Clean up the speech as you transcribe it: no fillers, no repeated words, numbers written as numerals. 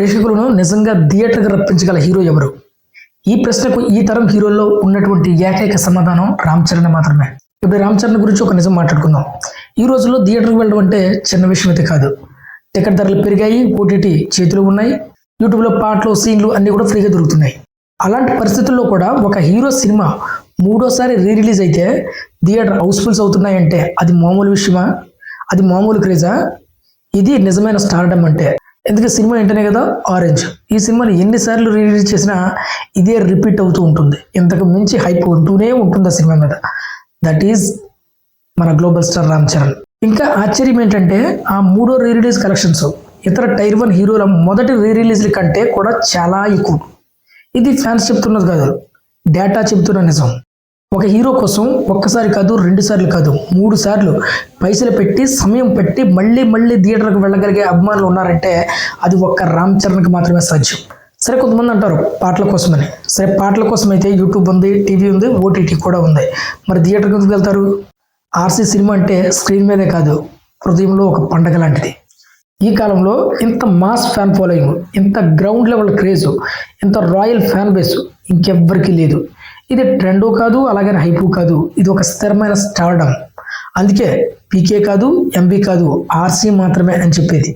ప్రేక్షకులను నిజంగా థియేటర్కి రప్పించగల హీరో ఎవరు? ఈ ప్రశ్నకు ఈ తరం హీరోల్లో ఉన్నటువంటి ఏకైక సమాధానం రామ్ చరణ్ మాత్రమే. ఇప్పుడు రామ్ చరణ్ గురించి ఒక నిజం మాట్లాడుకుందాం. ఈ రోజుల్లో థియేటర్కి వెళ్ళడం అంటే చిన్న విషయం అయితే కాదు. టికెట్ ధరలు పెరిగాయి, ఓటీటీ చేతులు ఉన్నాయి, యూట్యూబ్లో పాటలు సీన్లు అన్నీ కూడా ఫ్రీగా దొరుకుతున్నాయి. అలాంటి పరిస్థితుల్లో కూడా ఒక హీరో సినిమా మూడోసారి రిలీజ్ అయితే థియేటర్ హౌస్ఫుల్స్ అవుతున్నాయంటే అది మామూలు విషయమా? అది మామూలు క్రేజా? ఇది నిజమైన స్టార్డమ్ అంటే. ఎందుకంటే సినిమా ఏంటనే కదా ఆరెంజ్. ఈ సినిమాని ఎన్నిసార్లు రిలీజ్ చేసినా ఇదే రిపీట్ అవుతూ ఉంటుంది. ఇంతకు మించి హైప్ ఉంటూనే ఉంటుంది ఆ సినిమా మీద. దట్ ఈజ్ మన గ్లోబల్ స్టార్ రామ్ చరణ్. ఇంకా ఆశ్చర్యం ఏంటంటే ఆ మూడో రిలీజ్ కలెక్షన్స్ ఇతర టైర్ 1 హీరోల మొదటి రిలీజ్ల కంటే కూడా చాలా ఎక్కువ. ఇది ఫ్యాన్స్ చెప్తున్నది కాదు, డేటా చెబుతున్న నిజం. ఒక హీరో కోసం ఒక్కసారి కాదు, 2 సార్లు కాదు, 3 సార్లు పైసలు పెట్టి సమయం పెట్టి మళ్ళీ థియేటర్కి వెళ్ళగలిగే అభిమానులు ఉన్నారంటే అది ఒక్క రామ్ చరణ్కి మాత్రమే సాధ్యం. సరే, కొంతమంది అంటారు పాటల కోసమని. సరే, పాటల కోసం అయితే యూట్యూబ్ ఉంది, టీవీ ఉంది, ఓటీటీ కూడా ఉంది. మరి థియేటర్కి ఎందుకు వెళ్తారు? ఆర్సీ సినిమా అంటే స్క్రీన్ మీదే కాదు, హృదయంలో ఒక పండగ లాంటిది. ఈ కాలంలో ఇంత మాస్ ఫ్యాన్ ఫాలోయింగ్, ఇంత గ్రౌండ్ లెవెల్ క్రేజ్, ఇంత రాయల్ ఫ్యాన్ బేస్ ఇంకెవ్వరికీ లేదు. ఇది ట్రెండు కాదు, అలాగని హైపు కాదు, ఇది ఒక స్థిరమైన స్టార్డమ్. అందుకే పీకే కాదు, ఎంబీ కాదు, ఆర్సీ మాత్రమే అని చెప్పేది.